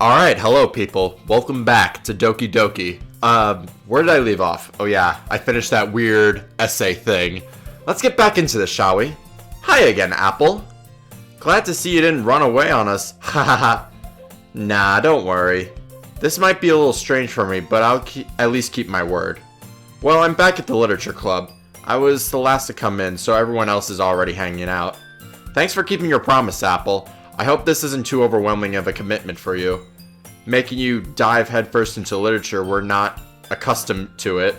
Alright, hello people. Welcome back to Doki Doki. Where did I leave off? Oh yeah, I finished that weird essay thing. Let's get back into this, shall we? Hi again, Apple. Glad to see you didn't run away on us. Hahaha. Nah, don't worry. This might be a little strange for me, but I'll at least keep my word. Well, I'm back at the literature club. I was the last to come in, so everyone else is already hanging out. Thanks for keeping your promise, Apple. I hope this isn't too overwhelming of a commitment for you. Making you dive headfirst into literature, we're not accustomed to it.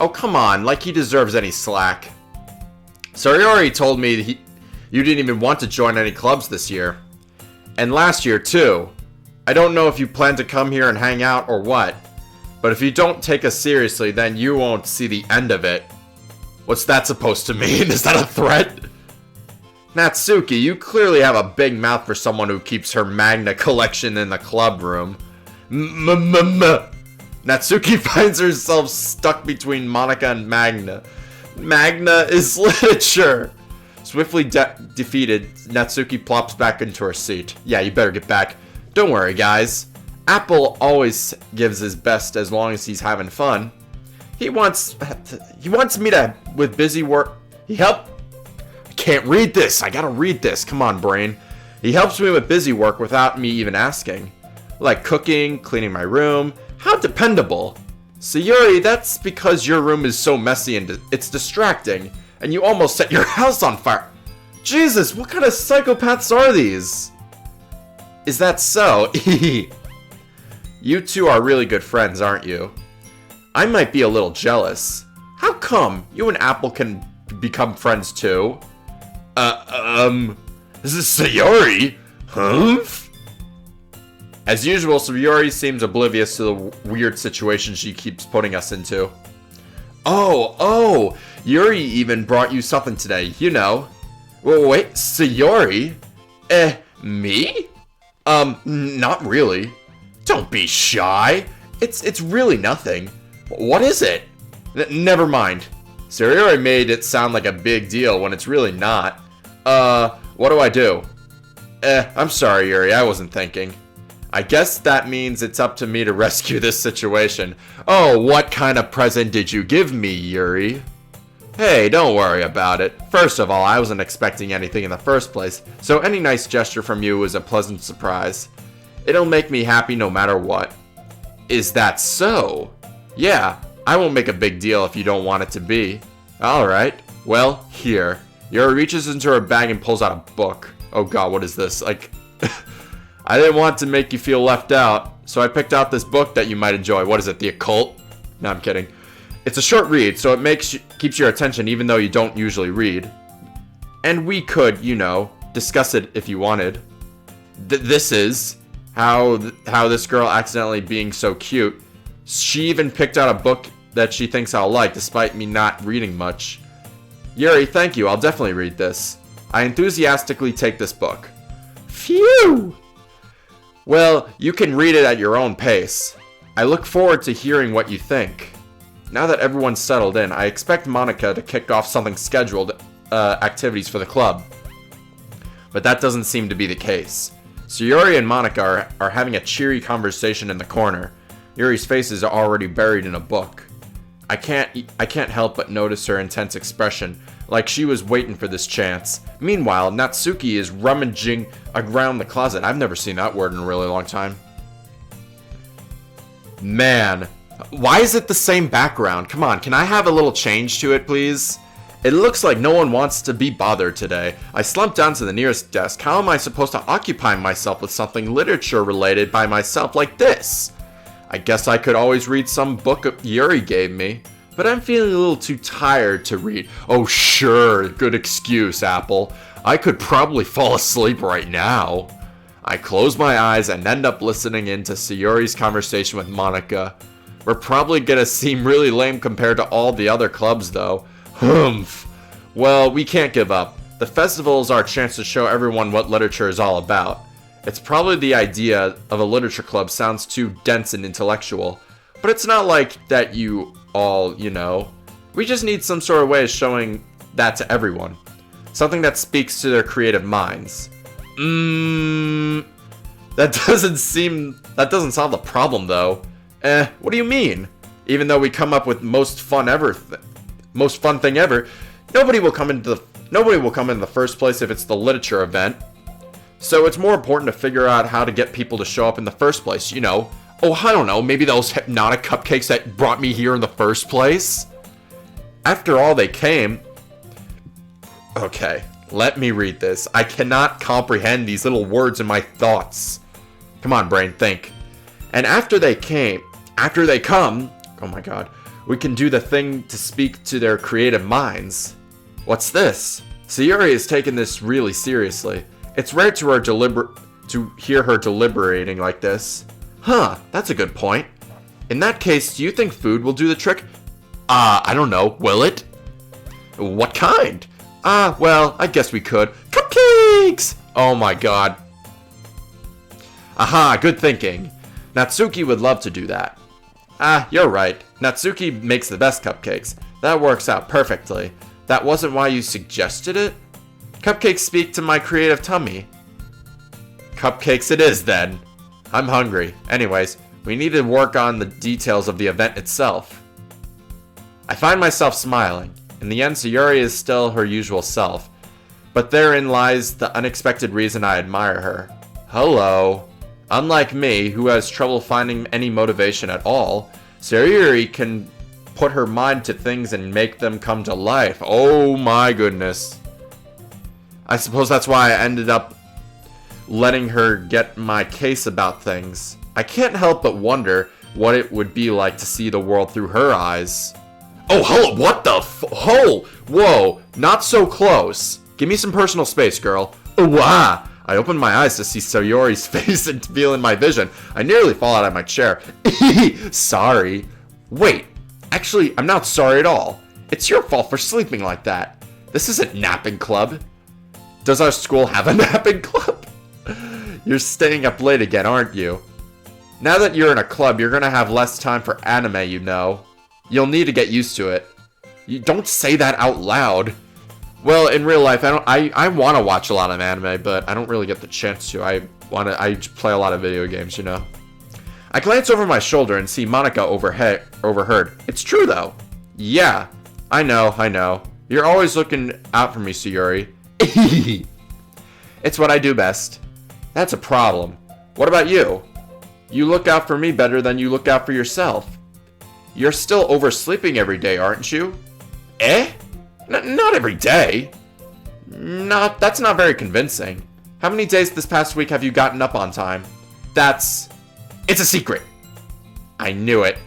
Oh, come on, like he deserves any slack. Sayori told me you didn't even want to join any clubs this year. And last year, too. I don't know if you plan to come here and hang out or what, but if you don't take us seriously, then you won't see the end of it. What's that supposed to mean? Is that a threat? Natsuki, you clearly have a big mouth for someone who keeps her manga collection in the club room. Natsuki finds herself stuck between Monica and Magna. Magna is literature. Swiftly defeated, Natsuki plops back into her seat. Yeah, you better get back. Don't worry, guys. Apple always gives his best as long as he's having fun. He wants me to, with busy work, can't read this. I gotta read this. Come on, brain. He helps me with busy work without me even asking. Like cooking, cleaning my room. How dependable. Sayori, that's because your room is so messy and it's distracting. And you almost set your house on fire. Jesus, what kind of psychopaths are these? Is that so? You two are really good friends, aren't you? I might be a little jealous. How come you and Apple can become friends too? This is Sayori? Humph? As usual, Sayori seems oblivious to the weird situation she keeps putting us into. Oh, Yuri even brought you something today, you know. Well, wait, Sayori? Me? Not really. Don't be shy. It's really nothing. What is it? Never mind. Sayori made it sound like a big deal when it's really not. What do I do? I'm sorry, Yuri, I wasn't thinking. I guess that means it's up to me to rescue this situation. Oh, what kind of present did you give me, Yuri? Hey, don't worry about it. First of all, I wasn't expecting anything in the first place, so any nice gesture from you is a pleasant surprise. It'll make me happy no matter what. Is that so? Yeah, I won't make a big deal if you don't want it to be. Alright, well, here. Yuri reaches into her bag and pulls out a book. Oh god, what is this? Like, I didn't want to make you feel left out, so I picked out this book that you might enjoy. What is it, The Occult? No, I'm kidding. It's a short read, so it keeps your attention even though you don't usually read. And we could, you know, discuss it if you wanted. This is how this girl accidentally being so cute. She even picked out a book that she thinks I'll like, despite me not reading much. Yuri, thank you. I'll definitely read this. I enthusiastically take this book. Phew! Well, you can read it at your own pace. I look forward to hearing what you think. Now that everyone's settled in, I expect Monica to kick off something scheduled activities for the club. But that doesn't seem to be the case. Sayori and Monica are having a cheery conversation in the corner. Yuri's face is already buried in a book. I can't help but notice her intense expression, like she was waiting for this chance. Meanwhile, Natsuki is rummaging around the closet. I've never seen that word in a really long time. Man, why is it the same background? Come on, can I have a little change to it, please? It looks like no one wants to be bothered today. I slumped down to the nearest desk. How am I supposed to occupy myself with something literature related by myself like this? I guess I could always read some book Yuri gave me, but I'm feeling a little too tired to read. Oh sure, good excuse, Apple. I could probably fall asleep right now. I close my eyes and end up listening in to Sayori's conversation with Monica. We're probably gonna seem really lame compared to all the other clubs though. Humph. Well, we can't give up. The festival is our chance to show everyone what literature is all about. It's probably the idea of a literature club sounds too dense and intellectual, but it's not like that you all, you know. We just need some sort of way of showing that to everyone. Something that speaks to their creative minds. That doesn't solve the problem, though. What do you mean? Even though we come up with most fun thing ever, nobody will come in the first place if it's the literature event. So it's more important to figure out how to get people to show up in the first place, you know. Oh, I don't know, maybe those hypnotic cupcakes that brought me here in the first place? After all, they came. Okay, let me read this. I cannot comprehend these little words in my thoughts. Come on, brain, think. And after they come, oh my god, we can do the thing to speak to their creative minds. What's this? Sayuri is taking this really seriously. It's rare to hear her deliberating like this. Huh, that's a good point. In that case, do you think food will do the trick? I don't know, will it? What kind? Well, I guess we could. Cupcakes! Oh my god. Aha, good thinking. Natsuki would love to do that. You're right. Natsuki makes the best cupcakes. That works out perfectly. That wasn't why you suggested it? Cupcakes speak to my creative tummy. Cupcakes it is, then. I'm hungry. Anyways, we need to work on the details of the event itself. I find myself smiling. In the end, Sayuri is still her usual self. But therein lies the unexpected reason I admire her. Hello. Unlike me, who has trouble finding any motivation at all, Sayuri can put her mind to things and make them come to life. Oh my goodness. I suppose that's why I ended up letting her get my case about things. I can't help but wonder what it would be like to see the world through her eyes. Oh, hello, what the whoa, not so close. Give me some personal space, girl. Oh, wow. I opened my eyes to see Sayuri's face and feel in my vision. I nearly fall out of my chair. Sorry. Wait, actually, I'm not sorry at all. It's your fault for sleeping like that. This isn't napping club. Does our school have a napping club? You're staying up late again, aren't you? Now that you're in a club, you're gonna have less time for anime, you know. You'll need to get used to it. You don't say that out loud. Well, in real life, I want to watch a lot of anime, but I don't really get the chance to. I play a lot of video games, you know. I glance over my shoulder and see Monica overheard. It's true, though. Yeah, I know. You're always looking out for me, Sayuri. It's what I do best. That's a problem. What about you? You look out for me better than you look out for yourself. You're still oversleeping every day, aren't you? Not every day. That's not very convincing. How many days this past week have you gotten up on time? It's a secret. I knew it.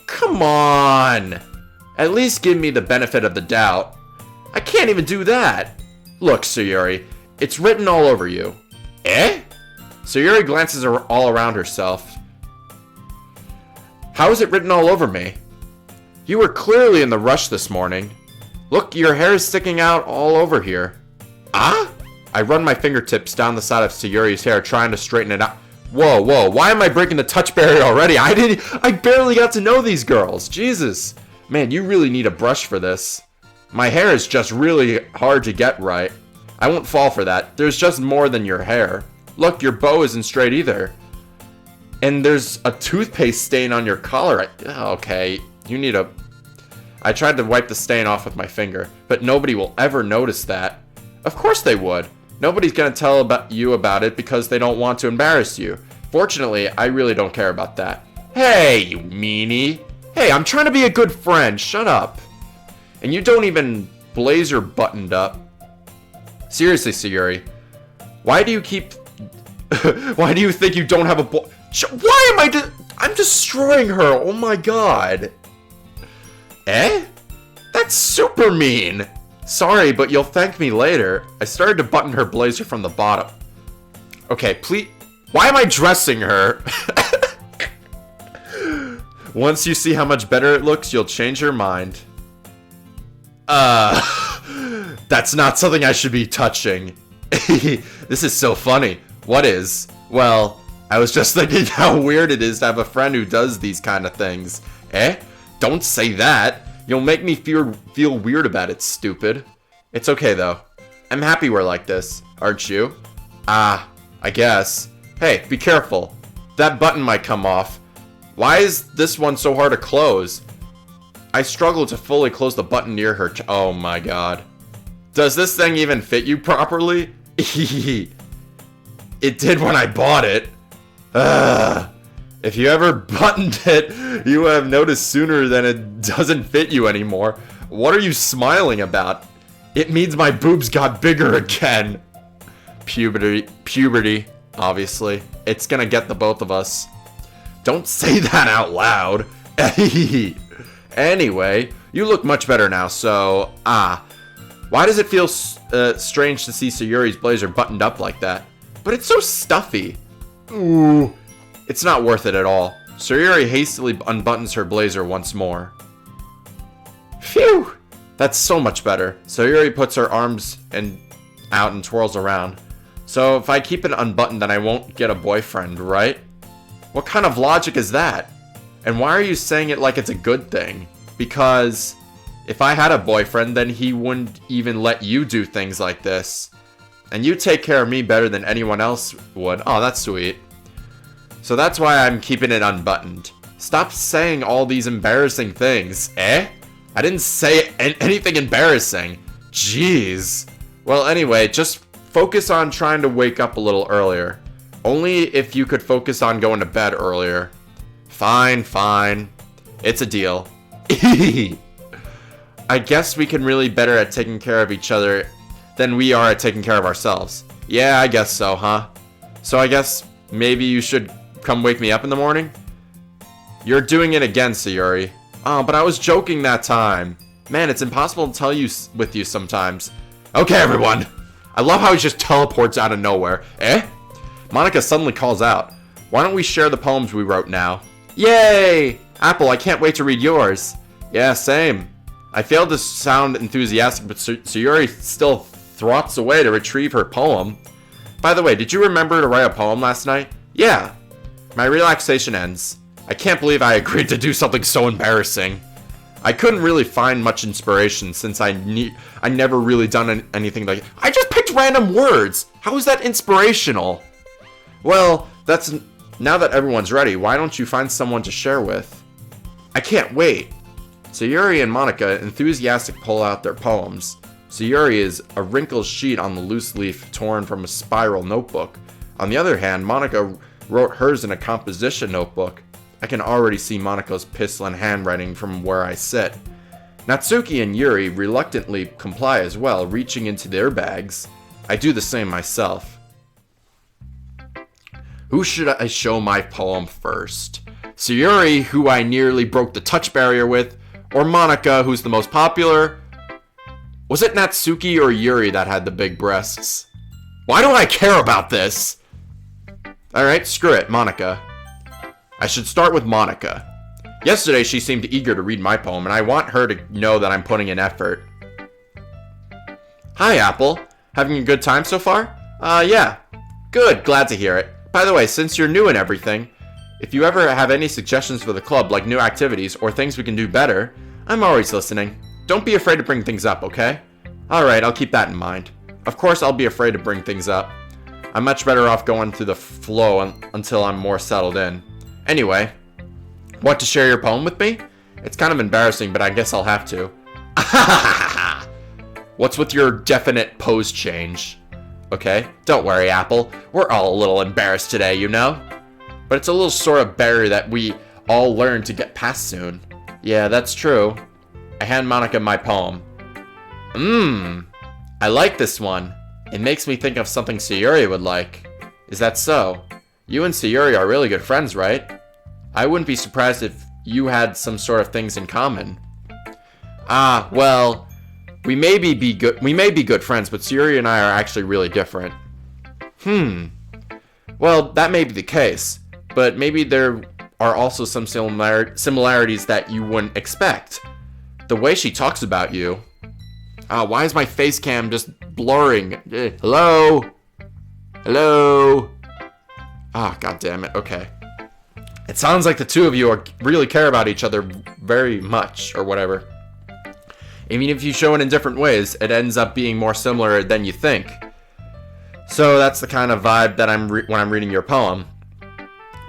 Come on. At least give me the benefit of the doubt. I can't even do that. Look, Sayuri, it's written all over you. Sayuri glances all around herself. How is it written all over me? You were clearly in the rush this morning. Look, your hair is sticking out all over here. I run my fingertips down the side of Sayuri's hair, trying to straighten it out. Whoa, why am I breaking the touch barrier already? I barely got to know these girls. Jesus. Man, you really need a brush for this. My hair is just really hard to get right. I won't fall for that. There's just more than your hair. Look, your bow isn't straight either. And there's a toothpaste stain on your collar. Okay, you need a... I tried to wipe the stain off with my finger, but nobody will ever notice that. Of course they would. Nobody's gonna tell you about it because they don't want to embarrass you. Fortunately, I really don't care about that. Hey, you meanie. Hey, I'm trying to be a good friend. Shut up. And you don't even blazer buttoned up. Seriously, Sayuri. Why do you think you don't have a boy? Why am I'm destroying her. Oh my god. That's super mean. Sorry, but you'll thank me later. I started to button her blazer from the bottom. Okay, please. Why am I dressing her? Once you see how much better it looks, you'll change your mind. That's not something I should be touching. This is so funny. What is? Well, I was just thinking how weird it is to have a friend who does these kind of things. Don't say that. You'll make me feel weird about it, stupid. It's okay, though. I'm happy we're like this, aren't you? I guess. Hey, be careful. That button might come off. Why is this one so hard to close? I struggle to fully close the button near her. Oh my god. Does this thing even fit you properly? It did when I bought it. Ugh. If you ever buttoned it, you would have noticed sooner than it doesn't fit you anymore. What are you smiling about? It means my boobs got bigger again. Puberty, obviously. It's gonna get the both of us. Don't say that out loud. Anyway, you look much better now, so... Why does it feel strange to see Sayuri's blazer buttoned up like that? But it's so stuffy. Ooh. It's not worth it at all. Sayuri hastily unbuttons her blazer once more. Phew! That's so much better. Sayuri puts her arms out and twirls around. So if I keep it unbuttoned, then I won't get a boyfriend, right? What kind of logic is that? And why are you saying it like it's a good thing? Because if I had a boyfriend, then he wouldn't even let you do things like this. And you take care of me better than anyone else would. Oh, that's sweet. So that's why I'm keeping it unbuttoned. Stop saying all these embarrassing things, eh? I didn't say anything embarrassing. Jeez. Well, anyway, just focus on trying to wake up a little earlier. Only if you could focus on going to bed earlier. Fine. It's a deal. I guess we can really better at taking care of each other than we are at taking care of ourselves. Yeah, I guess so, huh? So I guess maybe you should come wake me up in the morning? You're doing it again, Sayuri. Oh, but I was joking that time. Man, it's impossible to tell you with you sometimes. Okay, everyone. I love how he just teleports out of nowhere. Eh? Monica suddenly calls out. Why don't we share the poems we wrote now? Yay! Apple, I can't wait to read yours. Yeah, same. I failed to sound enthusiastic, but Sayuri still throts away to retrieve her poem. By the way, did you remember to write a poem last night? Yeah. My relaxation ends. I can't believe I agreed to do something so embarrassing. I couldn't really find much inspiration since I never really done anything like... I just picked random words! How is that inspirational? Well, now that everyone's ready, why don't you find someone to share with? I can't wait. Sayuri and Monica enthusiastic pull out their poems. Sayuri is a wrinkled sheet on the loose leaf torn from a spiral notebook. On the other hand, Monica wrote hers in a composition notebook. I can already see Monica's pistol and handwriting from where I sit. Natsuki and Yuri reluctantly comply as well, reaching into their bags. I do the same myself. Who should I show my poem first? Sayuri, who I nearly broke the touch barrier with, or Monica, who's the most popular? Was it Natsuki or Yuri that had the big breasts? Why do I care about this? Alright, screw it, Monica. I should start with Monica. Yesterday she seemed eager to read my poem, and I want her to know that I'm putting in effort. Hi, Apple. Having a good time so far? Yeah. Good, glad to hear it. By the way, since you're new and everything, if you ever have any suggestions for the club, like new activities or things we can do better, I'm always listening. Don't be afraid to bring things up, okay? Alright, I'll keep that in mind. Of course I'll be afraid to bring things up. I'm much better off going through the flow until I'm more settled in. Anyway, want to share your poem with me? It's kind of embarrassing, but I guess I'll have to. What's with your definite pose change? Okay, don't worry, Apple. We're all a little embarrassed today, you know? But it's a little sort of barrier that we all learn to get past soon. Yeah, that's true. I hand Monica my poem. I like this one. It makes me think of something Sayuri would like. Is that so? You and Sayuri are really good friends, right? I wouldn't be surprised if you had some sort of things in common. Well, we may be good friends, but Sayuri and I are actually really different. Well, that may be the case, but maybe there are also some similarities that you wouldn't expect. The way she talks about you. Why is my face cam just blurring? Hello? Hello? God damn it. Okay. It sounds like the two of you really care about each other very much, or whatever. Even if you show it in different ways, it ends up being more similar than you think. So that's the kind of vibe that when I'm reading your poem.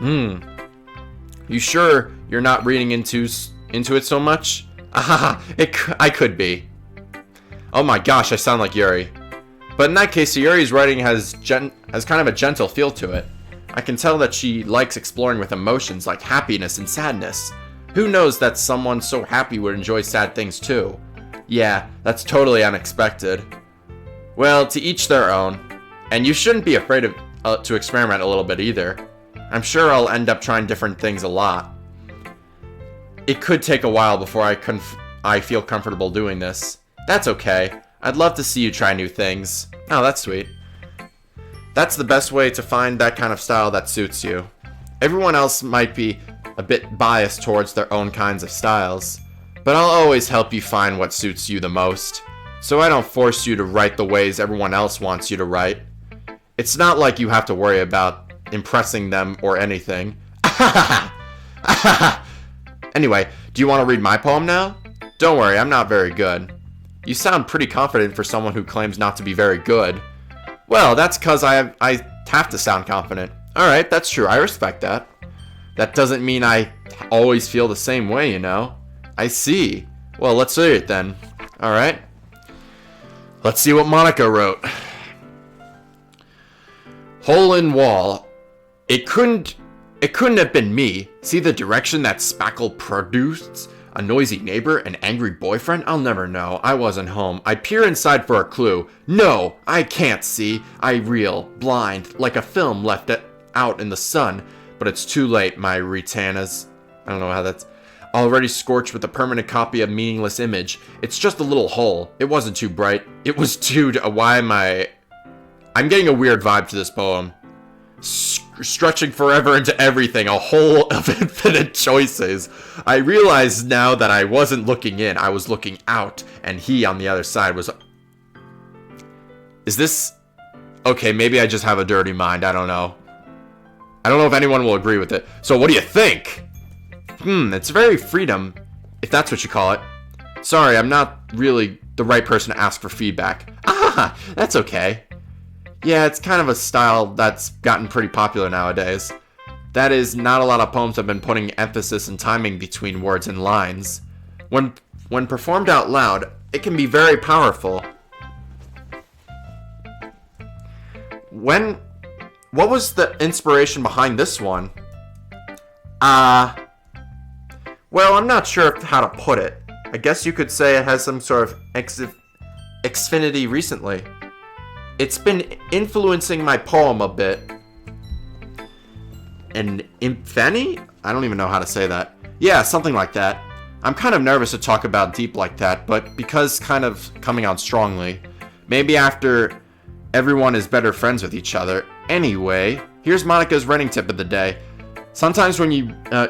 You sure you're not reading into it so much? I could be. Oh my gosh, I sound like Yuri. But in that case, Yuri's writing has kind of a gentle feel to it. I can tell that she likes exploring with emotions like happiness and sadness. Who knows that someone so happy would enjoy sad things too? Yeah, that's totally unexpected. Well, to each their own. And you shouldn't be afraid to experiment a little bit either. I'm sure I'll end up trying different things a lot. It could take a while before I feel comfortable doing this. That's okay. I'd love to see you try new things. Oh, that's sweet. That's the best way to find that kind of style that suits you. Everyone else might be a bit biased towards their own kinds of styles, but I'll always help you find what suits you the most, so I don't force you to write the ways everyone else wants you to write. It's not like you have to worry about impressing them or anything. Anyway, do you want to read my poem now? Don't worry, I'm not very good. You sound pretty confident for someone who claims not to be very good. Well, that's because I have to sound confident. Alright, that's true, I respect that. That doesn't mean I always feel the same way, you know? I see. Well, let's read it then. Alright. Let's see what Monica wrote. Hole in wall. It couldn't have been me. See the direction that spackle produced? A noisy neighbor? An angry boyfriend? I'll never know. I wasn't home. I peer inside for a clue. No, I can't see. I reel, blind, like a film left out in the sun. But it's too late, my retanas. I don't know how that's... Already scorched with a permanent copy of meaningless image. It's just a little hole. It wasn't too bright. It was too... Why am I... I'm getting a weird vibe to this poem. Stretching forever into everything, a hole of infinite choices. I realize now that I wasn't looking in, I was looking out, and he on the other side was... Is this... Okay, maybe I just have a dirty mind, I don't know. I don't know if anyone will agree with it. So what do you think? It's very freedom, if that's what you call it. Sorry, I'm not really the right person to ask for feedback. That's okay. Yeah, it's kind of a style that's gotten pretty popular nowadays. That is, not a lot of poems have been putting emphasis and timing between words and lines. When performed out loud, it can be very powerful. What was the inspiration behind this one? Well, I'm not sure how to put it. I guess you could say it has some sort of Xfinity recently. It's been influencing my poem a bit. An infini? I don't even know how to say that. Yeah, something like that. I'm kind of nervous to talk about deep like that, but because kind of coming on strongly. Maybe after everyone is better friends with each other. Anyway, here's Monica's writing tip of the day. Sometimes when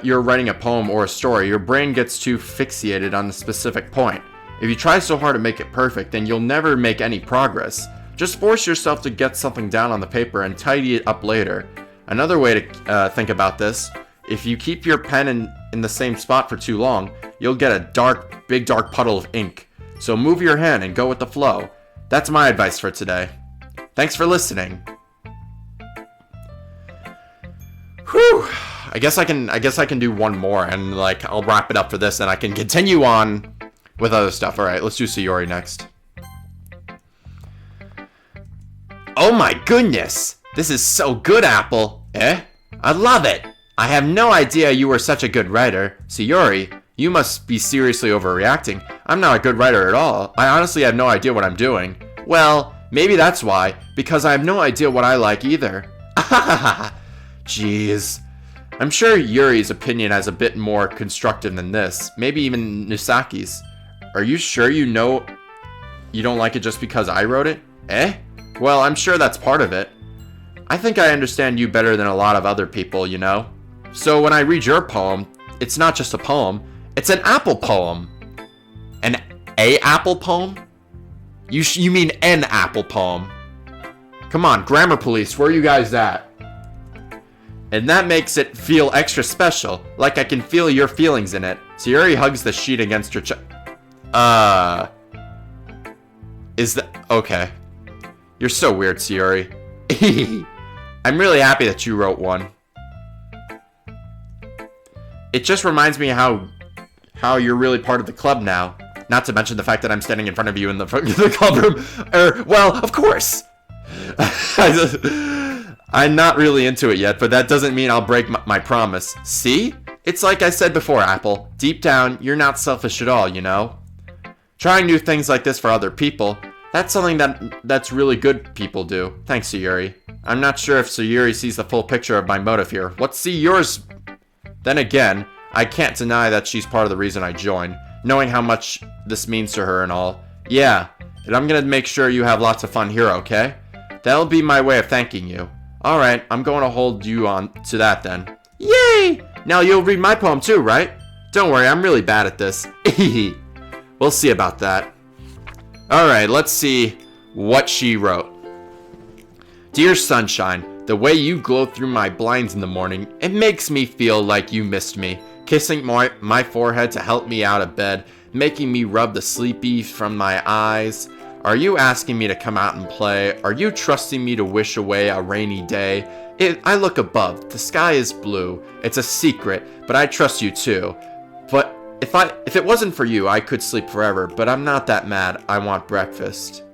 you're writing a poem or a story, your brain gets too fixated on a specific point. If you try so hard to make it perfect, then you'll never make any progress. Just force yourself to get something down on the paper and tidy it up later. Another way to think about this, if you keep your pen in the same spot for too long, you'll get a big dark puddle of ink. So move your hand and go with the flow. That's my advice for today. Thanks for listening. Whew. I guess I can do one more and I'll wrap it up for this and I can continue on with other stuff. Alright, let's do Sayori next. Oh my goodness! This is so good, Apple! Eh? I love it! I have no idea you were such a good writer. Sayori, you must be seriously overreacting. I'm not a good writer at all. I honestly have no idea what I'm doing. Well, maybe that's why, because I have no idea what I like either. Jeez. I'm sure Yuri's opinion is a bit more constructive than this. Maybe even Nusaki's. Are you sure you know you don't like it just because I wrote it? Eh? Well, I'm sure that's part of it. I think I understand you better than a lot of other people, you know? So when I read your poem, it's not just a poem, it's an apple poem. An apple poem? You mean an apple poem. Come on, grammar police, where are you guys at? And that makes it feel extra special, like I can feel your feelings in it. Sayori hugs the sheet against her chest. Is that... Okay. You're so weird, Sayori. I'm really happy that you wrote one. It just reminds me how you're really part of the club now. Not to mention the fact that I'm standing in front of you in the club room. Well, of course. I'm not really into it yet, but that doesn't mean I'll break my promise. See? It's like I said before, Apple. Deep down, you're not selfish at all, you know? Trying new things like this for other people, that's something that's really good people do. Thanks, Sayuri. I'm not sure if Sayuri sees the full picture of my motive here. Let's see yours. Then again, I can't deny that she's part of the reason I joined, knowing how much this means to her and all. Yeah, and I'm gonna make sure you have lots of fun here, okay? That'll be my way of thanking you. Alright, I'm going to hold you on to that then. Yay! Now you'll read my poem too, right? Don't worry, I'm really bad at this. We'll see about that. Alright, let's see what she wrote. Dear Sunshine, the way you glow through my blinds in the morning, it makes me feel like you missed me. Kissing my forehead to help me out of bed, making me rub the sleepy from my eyes. Are you asking me to come out and play? Are you trusting me to wish away a rainy day? I look above. The sky is blue. It's a secret, but I trust you too. But if it wasn't for you, I could sleep forever, but I'm not that mad. I want breakfast.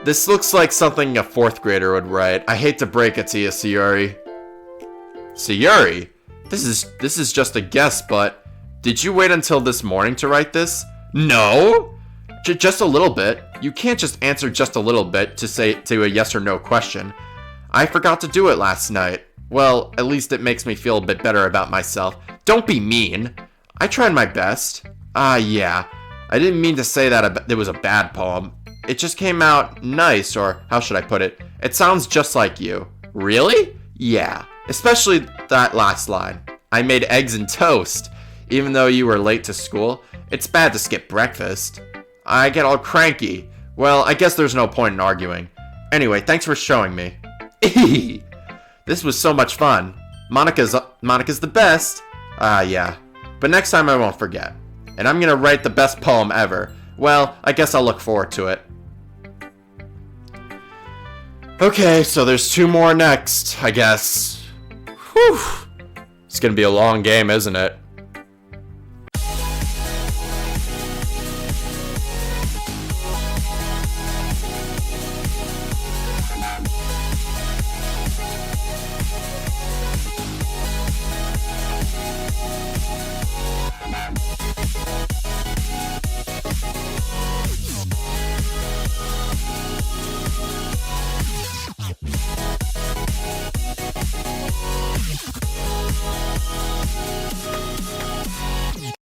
This looks like something a 4th grader would write. I hate to break it to you, Sayuri. Sayuri? This is just a guess, but did you wait until this morning to write this? No! Just a little bit. You can't just answer just a little bit to a yes or no question. I forgot to do it last night. Well, at least it makes me feel a bit better about myself. Don't be mean. I tried my best. Yeah. I didn't mean to say that it was a bad poem. It just came out nice, or how should I put it? It sounds just like you. Really? Yeah. Especially that last line. I made eggs and toast. Even though you were late to school, it's bad to skip breakfast. I get all cranky. Well, I guess there's no point in arguing. Anyway, thanks for showing me. This was so much fun. Monica's the best. Yeah. But next time I won't forget. And I'm gonna write the best poem ever. Well, I guess I'll look forward to it. Okay, so there's 2 more next, I guess. Whew. It's gonna be a long game, isn't it?